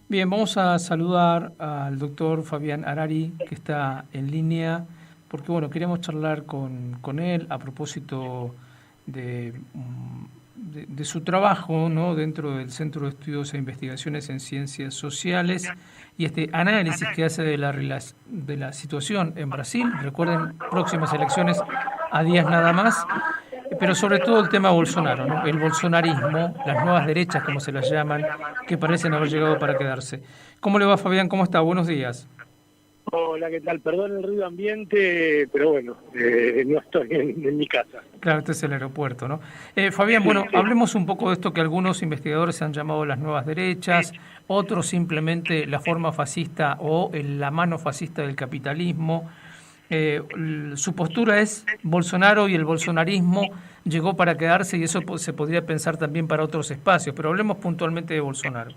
Bien, vamos a saludar al doctor Fabián Harari, que está en línea, porque bueno, queríamos charlar con él a propósito de, de su trabajo, ¿no?, dentro del Centro de Estudios e Investigaciones en Ciencias Sociales y este análisis que hace de la situación en Brasil. Recuerden, próximas elecciones a días nada más. Pero sobre todo el tema Bolsonaro, ¿no? El bolsonarismo, las nuevas derechas, como se las llaman, que parecen haber llegado para quedarse. ¿Cómo le va, Fabián? ¿Cómo está? Buenos días. Hola, ¿qué tal? Perdón el ruido ambiente, pero bueno, no estoy en mi casa. Claro, este es el aeropuerto, ¿no? Fabián, Sí, bueno, sí. hablemos un poco de esto que algunos investigadores han llamado las nuevas derechas, otros simplemente la forma fascista o la mano fascista del capitalismo. Su postura es Bolsonaro y el bolsonarismo llegó para quedarse y eso se podría pensar también para otros espacios, pero hablemos puntualmente de Bolsonaro.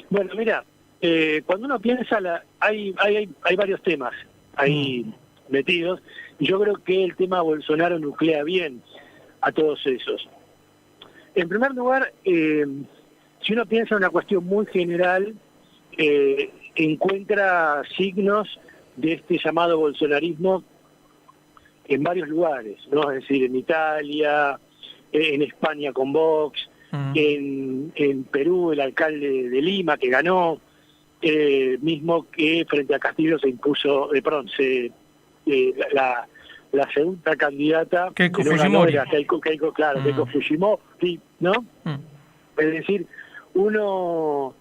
Bueno, mira, cuando uno piensa, hay varios temas ahí metidos, y yo creo que el tema Bolsonaro nuclea bien a todos esos. En primer lugar, si uno piensa en una cuestión muy general, encuentra signos de este llamado bolsonarismo en varios lugares, ¿no? Es decir, en Italia, en España con Vox, en Perú el alcalde de Lima que ganó, mismo que frente a Castillo se impuso, la, la segunda candidata Keiko que no ganó Fujimori. era Keiko Fujimori, ¿no? Es decir, uno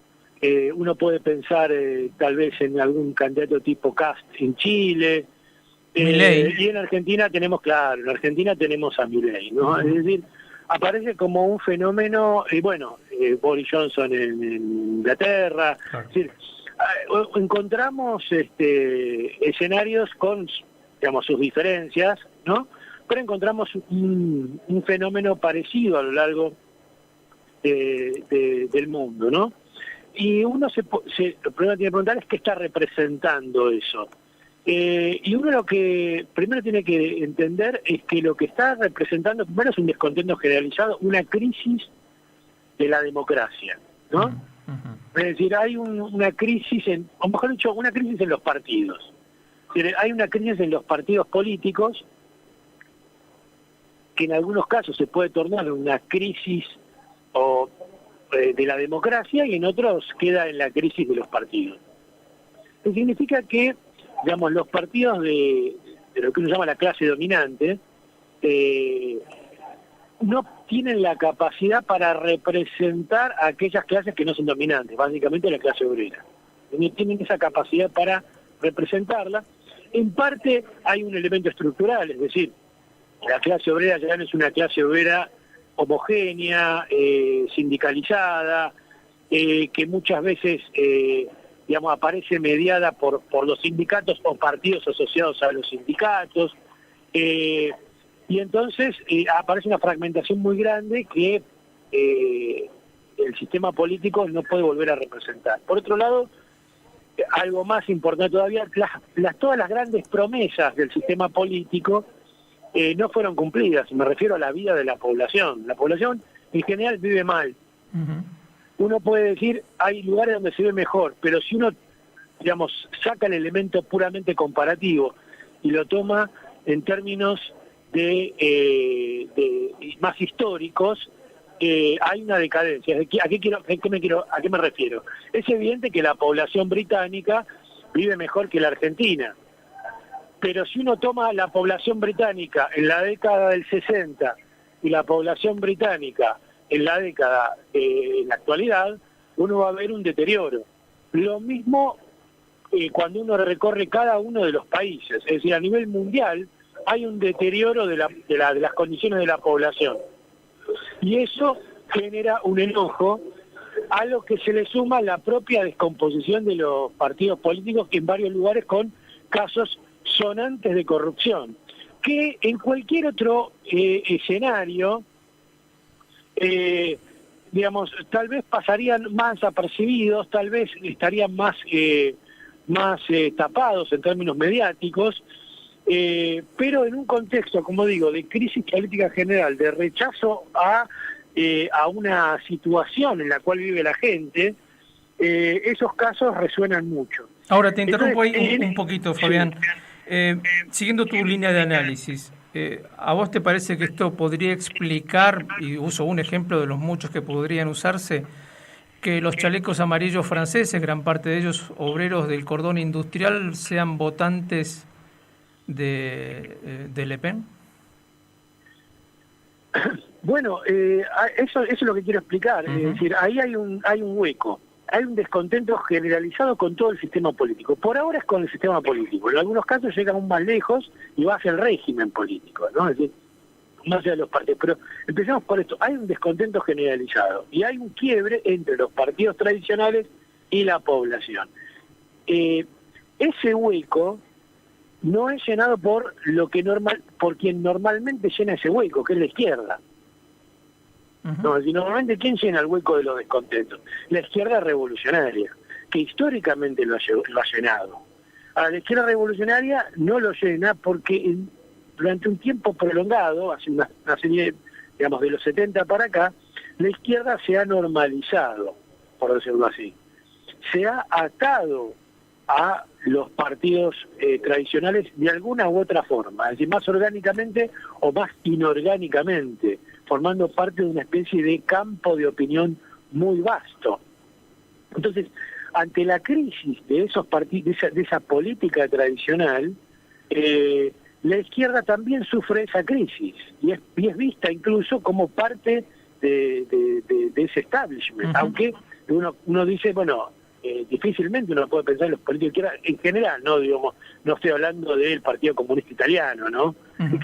puede pensar tal vez en algún candidato tipo Kast en Chile, Milei. y en Argentina tenemos, claro, en Argentina tenemos a Milei, ¿no? Es decir, aparece como un fenómeno, Boris Johnson en Inglaterra, Claro. es decir, encontramos escenarios con, digamos, sus diferencias, ¿no? Pero encontramos un fenómeno parecido a lo largo del mundo, ¿no? Y uno el problema que tiene que preguntar es qué está representando eso. Y uno lo que primero tiene que entender es que lo que está representando primero es un descontento generalizado, una crisis de la democracia, ¿no? Es decir, hay una crisis, o mejor dicho, una crisis en los partidos. Es decir, hay una crisis en los partidos políticos que en algunos casos se puede tornar en una crisis de la democracia y en otros queda en la crisis de los partidos. Eso significa que, digamos, los partidos de lo que uno llama la clase dominante no tienen la capacidad para representar a aquellas clases que no son dominantes, básicamente la clase obrera. No tienen esa capacidad para representarla. En parte hay un elemento estructural, es decir, la clase obrera ya no es una clase obrera homogénea, sindicalizada, que muchas veces digamos, aparece mediada por los sindicatos o partidos asociados a los sindicatos, y entonces aparece una fragmentación muy grande que el sistema político no puede volver a representar. Por otro lado, algo más importante todavía, todas las grandes promesas del sistema político no fueron cumplidas, me refiero a la vida de la población. La población en general vive mal. Uno puede decir, hay lugares donde se ve mejor, pero si uno, digamos, saca el elemento puramente comparativo y lo toma en términos de más históricos, hay una decadencia. ¿A qué me refiero? Es evidente que la población británica vive mejor que la argentina, pero si uno toma la población británica en la década del 60 y la población británica en la década, en la actualidad, uno va a ver un deterioro. Lo mismo cuando uno recorre cada uno de los países, es decir, a nivel mundial hay un deterioro de las condiciones de la población. Y eso genera un enojo a lo que se le suma la propia descomposición de los partidos políticos en varios lugares con casos sonantes de corrupción, que en cualquier otro escenario, digamos, tal vez pasarían más apercibidos, tal vez estarían más tapados en términos mediáticos, pero en un contexto, como digo, de crisis política general, de rechazo a una situación en la cual vive la gente, esos casos resuenan mucho. Ahora te interrumpo ahí un poquito, Fabián. Siguiendo tu línea de análisis, ¿a vos te parece que esto podría explicar, y uso un ejemplo de los muchos que podrían usarse, que los chalecos amarillos franceses, gran parte de ellos obreros del cordón industrial, sean votantes de Le Pen? Bueno, eso es lo que quiero explicar. Es decir, ahí hay un hueco. Hay un descontento generalizado con todo el sistema político. Por ahora es con el sistema político. En algunos casos llega aún más lejos y va hacia el régimen político, ¿no? Es decir, más allá de los partidos. Pero empezamos por esto. Hay un descontento generalizado y hay un quiebre entre los partidos tradicionales y la población. Ese hueco no es llenado por por quien normalmente llena ese hueco, que es la izquierda. No, si normalmente, ¿quién llena el hueco de los descontentos? La izquierda revolucionaria, que históricamente lo ha llenado. Ahora, la izquierda revolucionaria no lo llena porque durante un tiempo prolongado, hace una serie, digamos, de los 70 para acá, la izquierda se ha normalizado, por decirlo así. Se ha atado a los partidos tradicionales de alguna u otra forma, es decir, más orgánicamente o más inorgánicamente, formando parte de una especie de campo de opinión muy vasto. Entonces, ante la crisis de esos partidos, de esa política tradicional, la izquierda también sufre esa crisis y es vista incluso como parte de ese establishment, aunque uno dice, bueno, difícilmente uno puede pensar en los políticos de izquierda en general, no estoy hablando del Partido Comunista Italiano, ¿no?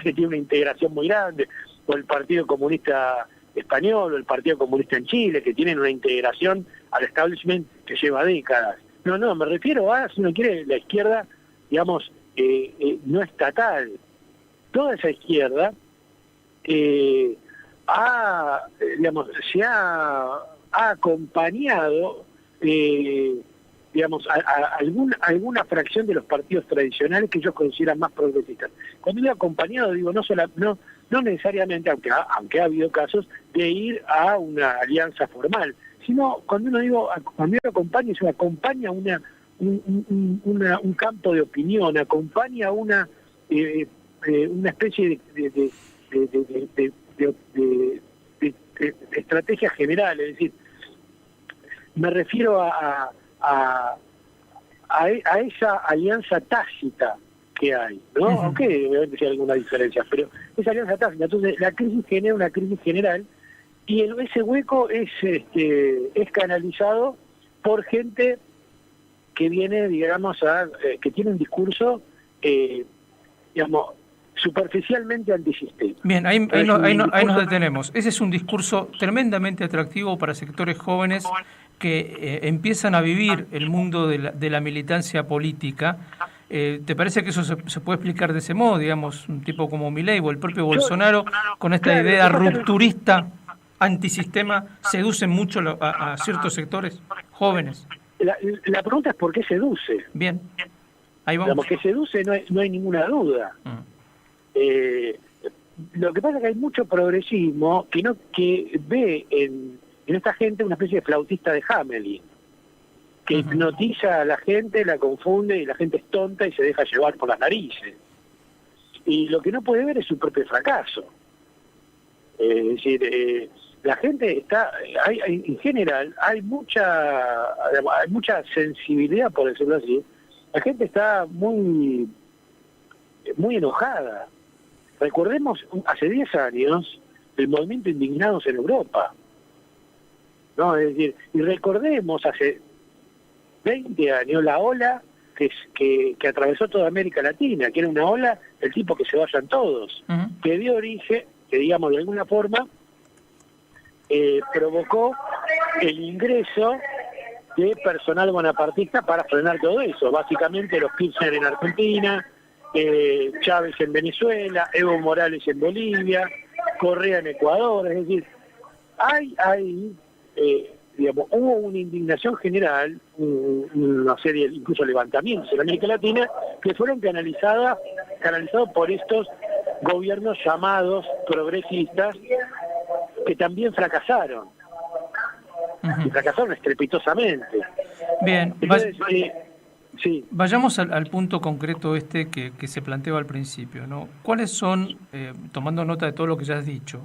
Que tiene una integración muy grande, o el Partido Comunista Español, o el Partido Comunista en Chile, que tienen una integración al establishment que lleva décadas. No, me refiero a, si uno quiere, la izquierda, digamos, no estatal. Toda esa izquierda se ha acompañado, digamos, a alguna fracción de los partidos tradicionales que ellos consideran más progresistas. Cuando digo acompañado, digo no necesariamente, aunque ha habido casos, de ir a una alianza formal, sino cuando uno acompaña, eso acompaña un campo de opinión, acompaña una especie de estrategia general, es decir, me refiero a esa alianza tácita que hay, ¿no? Aunque obviamente hay alguna diferencia, pero esa alianza tácita. Entonces la crisis genera una crisis general y ese hueco es canalizado por gente que viene, digamos, que tiene un discurso, digamos, superficialmente antisistema. Bien, ahí nos detenemos. Ese es un discurso tremendamente atractivo para sectores jóvenes que empiezan a vivir el mundo de la militancia política. ¿Te parece que eso se puede explicar de ese modo? Digamos, un tipo como Milei o el propio Bolsonaro, con esta idea rupturista, antisistema, seducen mucho a ciertos sectores jóvenes. La pregunta es ¿por qué seduce? Bien, ahí vamos. Digamos, que seduce no hay ninguna duda. Lo que pasa es que hay mucho progresismo que ve en esta gente una especie de flautista de Hamelin, que hipnotiza a la gente, la confunde y la gente es tonta y se deja llevar por las narices. Y lo que no puede ver es su propio fracaso. Es decir, la gente en general, hay mucha sensibilidad, por decirlo así. La gente está muy enojada. Recordemos, hace 10 años, el movimiento Indignados en Europa, ¿no? Es decir, y recordemos hace 20 años la ola que atravesó toda América Latina, que era una ola del tipo que se vayan todos, que dio origen, que digamos de alguna forma, provocó el ingreso de personal bonapartista para frenar todo eso, básicamente los Kirchner en Argentina, Chávez en Venezuela, Evo Morales en Bolivia, Correa en Ecuador. Es decir, digamos, hubo una indignación general, una serie incluso levantamientos en América Latina que fueron canalizados por estos gobiernos llamados progresistas que también fracasaron, y fracasaron estrepitosamente. Bien, Entonces, sí. vayamos al punto concreto que se planteaba al principio, ¿no? ¿Cuáles son, tomando nota de todo lo que ya has dicho,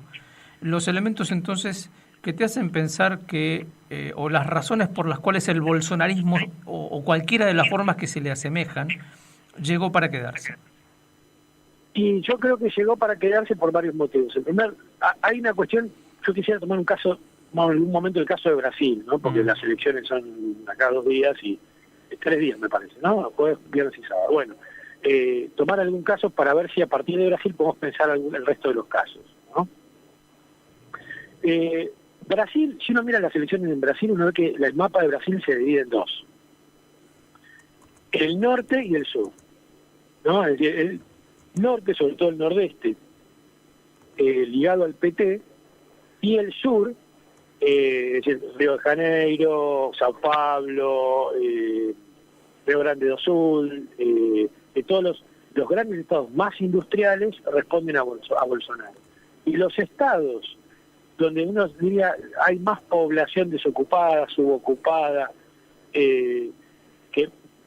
los elementos entonces que te hacen pensar que, o las razones por las cuales el bolsonarismo o cualquiera de las formas que se le asemejan, llegó para quedarse? Y yo creo que llegó para quedarse por varios motivos. En primer, hay una cuestión, yo quisiera tomar un caso, en algún momento el caso de Brasil, ¿no? Porque las elecciones son acá 2 días y 3 días me parece, ¿no? Jueves, viernes y sábado. Bueno, tomar algún caso para ver si a partir de Brasil podemos pensar el resto de los casos, ¿no? Brasil, si uno mira las elecciones en Brasil, uno ve que el mapa de Brasil se divide en dos: el norte y el sur, ¿no? Es decir, el norte, sobre todo el nordeste, ligado al PT, y el sur, es decir, Río de Janeiro, Sao Paulo, Río Grande do Sul, todos los grandes estados más industriales responden a Bolsonaro. Y los estados donde uno diría hay más población desocupada, subocupada, que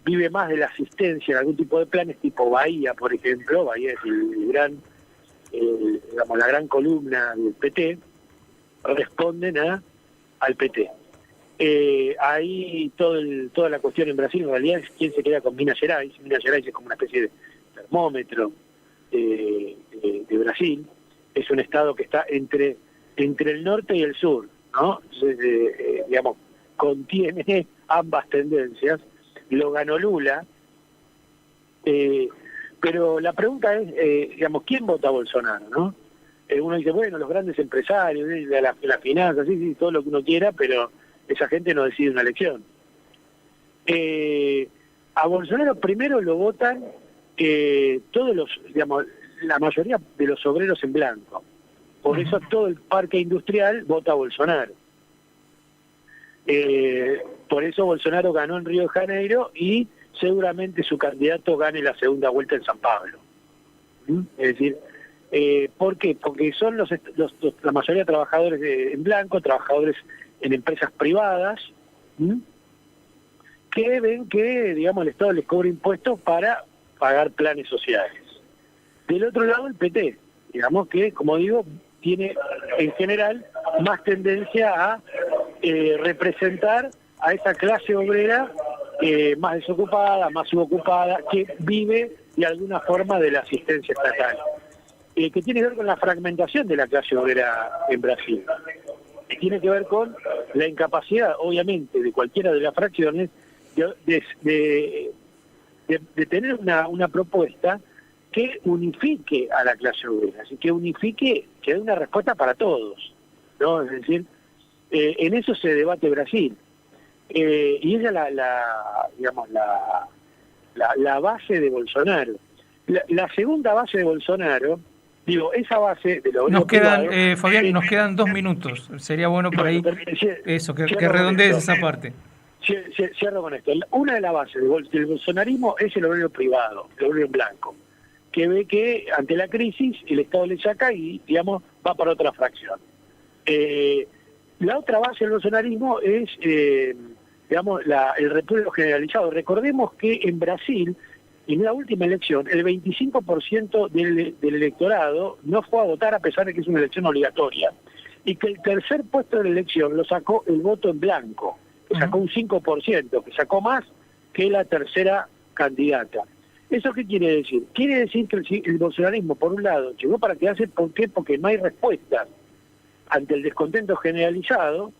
vive más de la asistencia en algún tipo de planes, tipo Bahía, por ejemplo. Bahía es la gran columna del PT, responden al PT. Ahí toda la cuestión en Brasil en realidad es quién se queda con Minas Gerais. Minas Gerais es como una especie de termómetro de Brasil. Es un estado que está entre el norte y el sur, ¿no? Entonces, digamos, contiene ambas tendencias. Lo ganó Lula, pero la pregunta es, digamos, ¿quién vota a Bolsonaro, no? Uno dice, bueno, los grandes empresarios, la finanza, sí, todo lo que uno quiera, pero esa gente no decide una elección. A Bolsonaro primero lo votan todos digamos, la mayoría de los obreros en blanco. Por eso todo el parque industrial vota a Bolsonaro. Por eso Bolsonaro ganó en Río de Janeiro y seguramente su candidato gane la segunda vuelta en San Pablo. Es decir, ¿por qué? Porque son la mayoría de trabajadores en blanco, trabajadores en empresas privadas, que ven que, digamos, el Estado les cobra impuestos para pagar planes sociales. Del otro lado, el PT, digamos que, como digo, tiene en general más tendencia a representar a esa clase obrera más desocupada, más subocupada, que vive de alguna forma de la asistencia estatal, que tiene que ver con la fragmentación de la clase obrera en Brasil, que tiene que ver con la incapacidad, obviamente, de cualquiera de las fracciones de tener una propuesta que unifique a la clase obrera, así que unifique, que dé una respuesta para todos, ¿no? Es decir, en eso se debate Brasil, y esa es la base de Bolsonaro. La segunda base de Bolsonaro, digo, esa base de lo nos quedan, Fabián, nos quedan 2 minutos. Sería bueno por ahí eso, que redondees esa parte. Cierro con esto. Una de las bases del bolsonarismo es el obrero privado, el obrero en blanco, que ve que ante la crisis el Estado le saca y, digamos, va para otra fracción. La otra base del bolsonarismo es, digamos, el repruebo generalizado. Recordemos que en Brasil, en la última elección, el 25% del electorado no fue a votar a pesar de que es una elección obligatoria, y que el tercer puesto de la elección lo sacó el voto en blanco, que sacó un 5%, que sacó más que la tercera candidata. ¿Eso qué quiere decir? Quiere decir que el bolsonarismo, por un lado, llegó para quedarse. ¿Por qué? Porque no hay respuesta ante el descontento generalizado,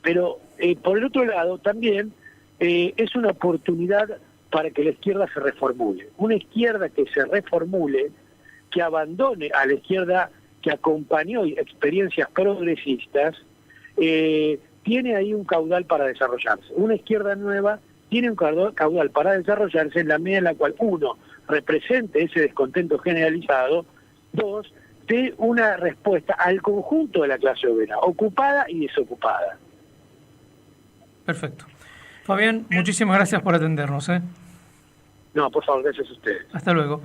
pero por el otro lado también es una oportunidad para que la izquierda se reformule. Una izquierda que se reformule, que abandone a la izquierda que acompañó experiencias progresistas, tiene ahí un caudal para desarrollarse. Una izquierda nueva tiene un caudal para desarrollarse en la medida en la cual, uno, represente ese descontento generalizado, dos, dé una respuesta al conjunto de la clase obrera, ocupada y desocupada. Perfecto. Fabián, muchísimas gracias por atendernos. No, por favor, gracias a ustedes. Hasta luego.